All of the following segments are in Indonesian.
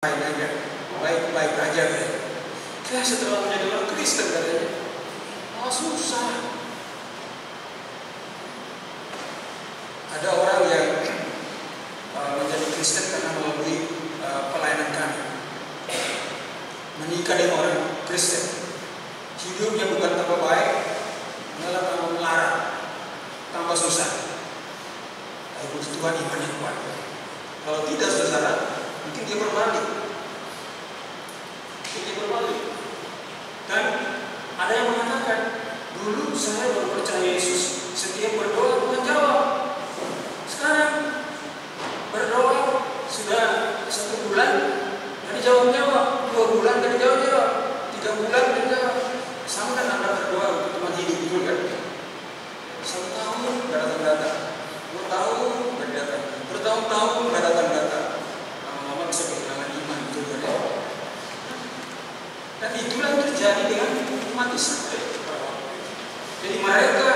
aja, baik-baik aja deh. Ya setelah menjadi orang Kristen katanya, susah. Ada orang yang menjadi Kristen karena melalui pelayanan kami, menikah dengan orang Kristen, hidupnya bukan tambah baik, malah tambah melarat, tambah susah. Tapi Tuhan imannya kuat. Kalau tidak saudara, mungkin dia berbalik. Dan ada yang mengatakan, dulu saya baru percaya Yesus, setiap berdoa Tuhan jawab. Sekarang berdoa sudah 1 bulan, tidak dijawab-jawab, 2 bulan tidak dijawab-jawab, 3 bulan tidak dijawab. Sama kan Anda berdoa untuk teman hidup, betul kan? 1 tahun tidak datang-datang, 2 tahun tidak datang, bertahun-tahun tidak datang-datang. Lama-lama bisa kehilangan iman, betul kan? Dan itulah yang terjadi dengan umat Israel. Jadi mereka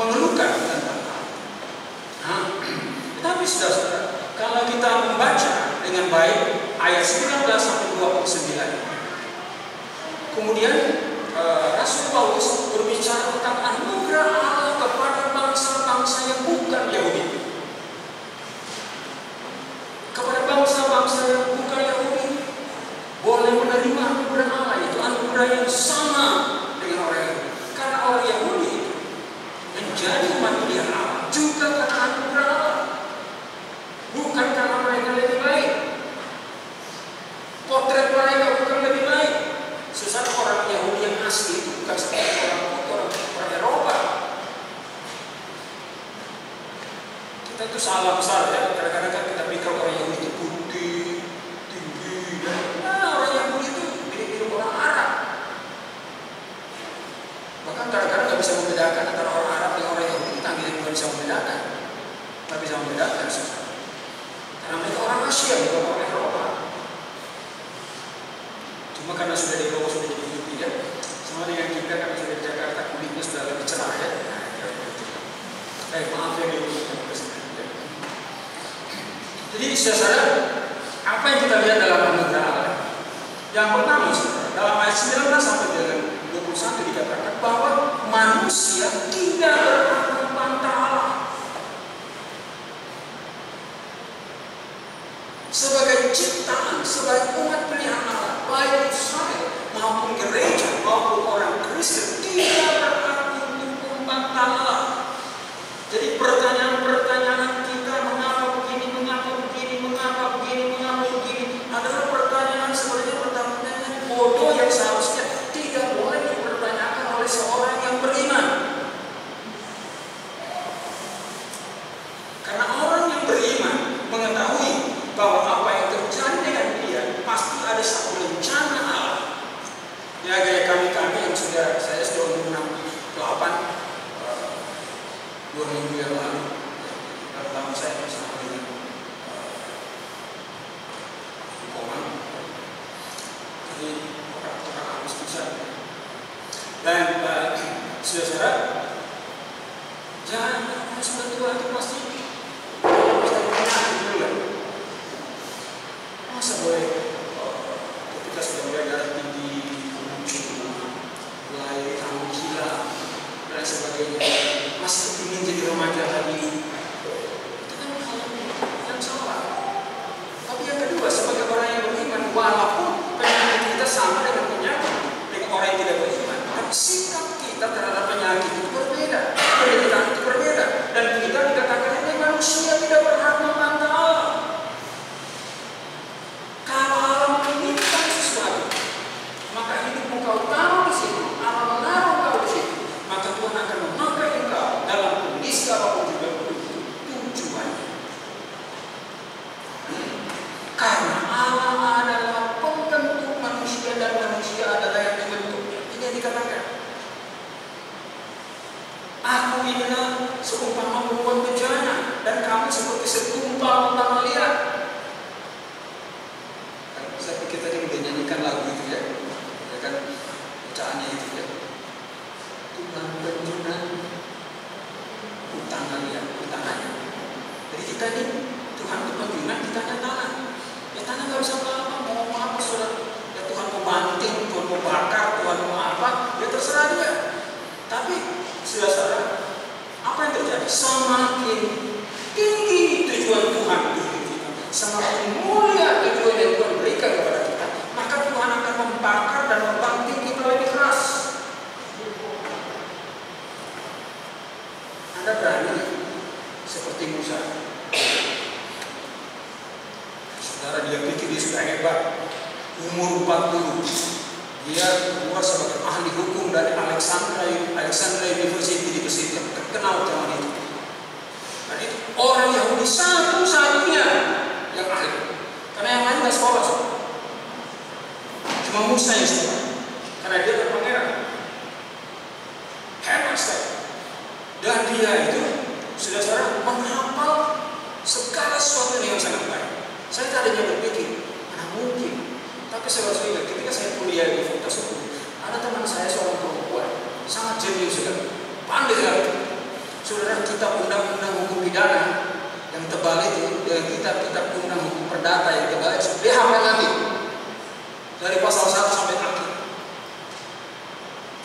mengeluhkan tentang hal. Tetapi saudara, kalau kita membaca dengan baik ayat 19 sampai 29, kemudian Rasul Paulus berbicara tentang anugerah Allah kepada bangsa-bangsa yang bukan Yahudi. Kepada bangsa-bangsa yang bukan Yahudi boleh menerima anugerah Allah, itu anugerah yang sama dengan orang Yahudi. Karena orang Yahudi menjadi umat pilihan Allah juga karena anugerah Allah, bukan karena mereka lebih baik. Potret mereka bukan lebih baik. Sesat orang Yahudi yang asli itu bukan seperti orang Eropa. Kita itu salah besar ya. Kadang-kadang kan kita pikir orang Yahudi itu putih, tinggi, orang Yahudi itu mirip-mirip orang Arab. Bahkan kadang-kadang nggak bisa membedakan antara orang Arab dengan orang Yahudi. Kita nggak bisa membedakan, nggak bisa membedakan susah. Karena mereka orang Asia, bukan orang Eropa. Cuma karena sudah di Eropa sudah jadi putih ya. Sama dengan kita kan sudah di Jakarta kulitnya sudah lebih cerah ya. Maaf ya Ibu. Jadi saudara, apa yang kita lihat dalam anugerah Allah? Yang pertama, dalam ayat 19 sampai dengan 21 dikatakan bahwa manusia tidak berhak membantah Allah. Sebagai ciptaan, sebagai umat pilihan Allah, baik Israel maupun gereja maupun orang Kristen tidak berhak untuk membantah Allah. Jadi pertanyaan-pertanyaan kita mengapa begini adalah pertanyaan sebenarnya pertanyaan bodoh yang seharusnya tidak boleh dipertanyakan oleh seorang yang beriman. Karena orang yang beriman mengetahui bahwa apa yang terjadi dengan dia pasti ada satu rencana Allah. Ya kayak kami yang saya sudah umur 68, 2 minggu yang lalu, pertama saya bersama dengan Komang. Jadi orang habis bisa. Dan saudara, jangan sudah tua itu pasti kita penyakit dulu kan. Masa boleh ketika sudah mulai darah tinggi, muncul, mulai rambut gila dan sebagainya, masih ingin jadi remaja lagi, itu kan hal yang salah. Tapi yang kedua, sebagai orang yang beriman, walaupun penyakit kita sama dengan penyakit dengan orang yang tidak beriman, tapi sikap kita terhadap penyakit itu berbeda, penderitaan itu berbeda, dan kita dikatakan ini manusia tidak berhak membantah Allah. Kalau Allah menginginkan sesuatu, maka hidupmu kau taruh di situ, Allah menaruh kau di situ, maka Tuhan akan memakai engkau dalam kondisi apapun juga tujuannya. Karena Allah adalah pembentuk manusia dan manusia adalah yang membentuknya. Ini yang dikatakan. Aku inilah seumpama perempuan bejana dan kamu seperti segumpal tanah liat. Saya pikir tadi udah nyanyikan lagu itu ya kan bacaannya itu ya. Tuhan penjunan utangannya. Jadi kita ini Tuhan itu penjunan, kita tanah. Ya tanah nggak bisa apa-apa, mau saudara, apa yang terjadi? Semakin tinggi tujuan Tuhan di hidup kita, semakin mulia tujuan yang Tuhan berikan kepada kita, maka Tuhan akan membakar dan membanting kita lebih keras. Anda berani seperti Musa. Saudara, dia pikir dia sudah hebat. Umur 40, dia keluar sebagai ahli hukum dari Alexandria University di Mesir, terkenal zaman itu. Dan itu orang Yahudi satu-satunya yang ahli, karena yang lain nggak sekolah. Cuma Musa yang sekolah, karena dia adalah pangeran. Hebat sekali. Dan dia itu saudara menghafal segala sesuatu yang sangat baik. Saya tadinya berpikir, mana mungkin. Tapi saudara-saudara, ketika saya kuliah di Fakultas Hukum, ada teman saya seorang perempuan, sangat jenius sekali, pandai sekali. Saudara, kitab undang-undang hukum pidana yang tebal itu, dan kitab undang hukum perdata yang tebal itu, dia hafal lagi dari pasal 1 sampai akhir.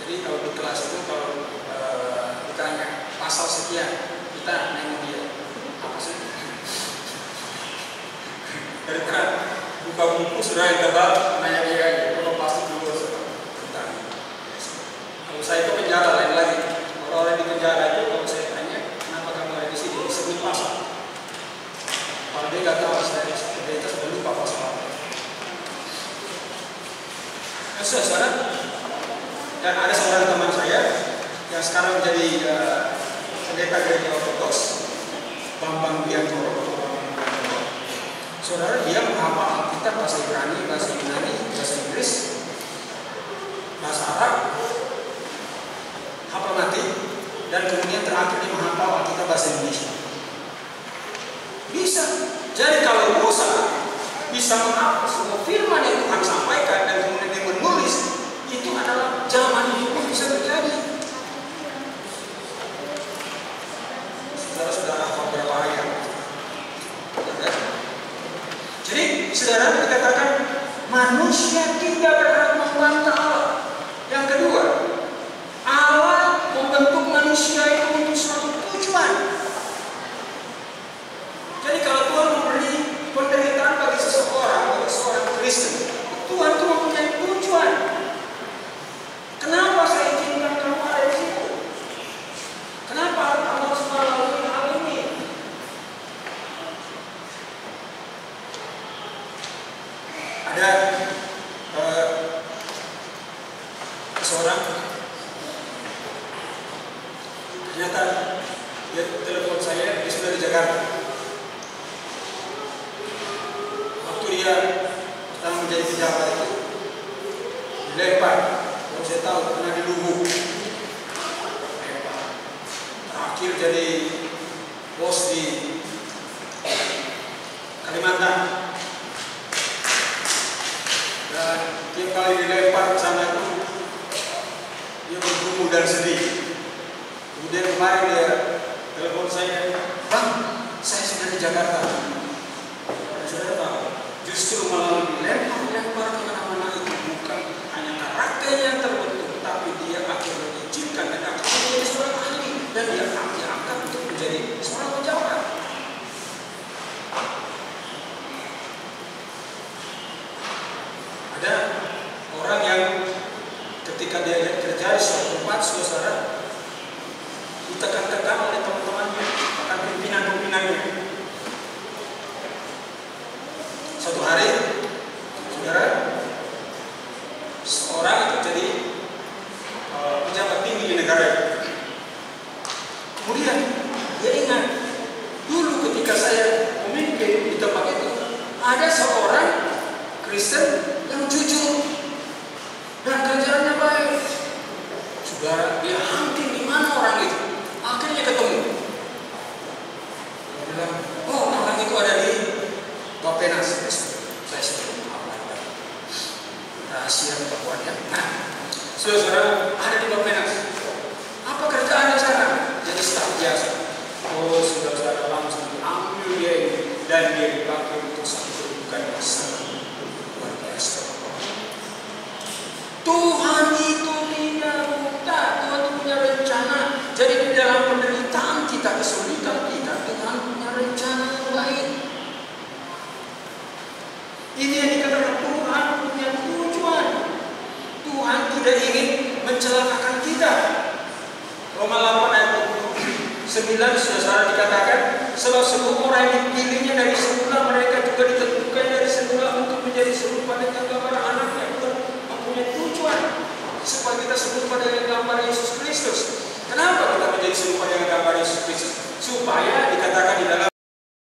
Jadi kalau di kelas itu, kalau ditanya pasal sekian, kita nengok dia apa sih? Daripada buka buku sudah yang tebal, nanya dia aja, kalau pasti dulu tentang. Kalau saya ke penjara lain lagi, orang-orang di penjara itu kalau saya tanya, kenapa kamu ada di sini? Disebut pasal. Kalau dia nggak tahu, saya sudah lupa pasal apa. Nah, saudara, dan ada seorang teman saya yang sekarang menjadi pendeta gereja Ortodoks, Bambang Biantoro. Saudara, dia menghafal Alkitab bahasa Ibrani, bahasa Yunani, bahasa Inggris, bahasa Arab, hafal mati, dan kemudian terakhir dia menghafal Alkitab bahasa Indonesia. Bisa. Jadi kalau Musa bisa menghafal semua firman yang Tuhan sampaikan dan kemudian dia menulis, itu adalah zaman itu bisa terjadi. Saudara-saudara, hafal berapa ayat? Jadi, saudara, dikatakan manusia tidak berhak membantah Allah. Yang kedua, Allah membentuk manusia itu untuk suatu tujuan. Jadi kalau Tuhan memberi penderitaan bagi seseorang, bagi seorang Kristen, Tuhan itu mempunyai tujuan. Kenapa saya izinkan kamu ada di situ? Kenapa kamu harus melalui hal ini? Ada seorang, ternyata dia telepon saya, dia sudah di Jakarta. Waktu dia pertama menjadi pejabat itu dilempar, kalau saya tahu pernah dilubuk, terakhir jadi bos di Kalimantan. Dan tiap kali dilempar ke sana itu dia bergumul dan sedih. Kemudian kemarin dia telepon saya, "Bang, saya sudah di Jakarta." Dan saudara tahu, justru melalui dilempar ke mana-mana itu bukan hanya karakternya yang terbentuk, tapi dia akhirnya diizinkan dan akhirnya menjadi seorang ahli dan dia diangkat untuk menjadi seorang pejabat. Ada orang yang ketika dia kerja di suatu tempat, saudara, ditekan-tekan oleh teman-temannya, bahkan pimpinan-pimpinannya. Suatu hari, saudara, seorang itu jadi pejabat tinggi di negara itu. Kemudian dia ingat, dulu ketika saya memimpin di tempat itu, ada seorang Kristen yang jujur dan kerjaannya baik. Saudara, dia hunting di mana orang itu. Akhirnya ketemu. Dia bilang, "Oh, orang itu ada di Bapenas." Saya sebut apa? Rahasia perempuan ya. Nah, saudara, ada di Bapenas. Apa kerjaan di sana? Jadi staf biasa. Oh, saudara, langsung diambil dia ini dan dia dipakai untuk satu kedudukan yang sangat luar biasa. Tuhan itu tidak buta, Tuhan itu punya rencana. kesulitan kita dengan punya rencana yang baik. Ini yang dikatakan Tuhan punya tujuan. Tuhan tidak ingin mencelakakan kita. Roma 8 ayat 29 saudara dikatakan, sebab semua orang yang dipilihnya dari semula, mereka juga ditentukan dari semula untuk menjadi serupa dengan gambar anaknya. Mempunyai tujuan supaya kita serupa dengan gambar Yesus Kristus. Kenapa kita menjadi serupa dengan gambar Yesus Kristus? Supaya dikatakan di dalam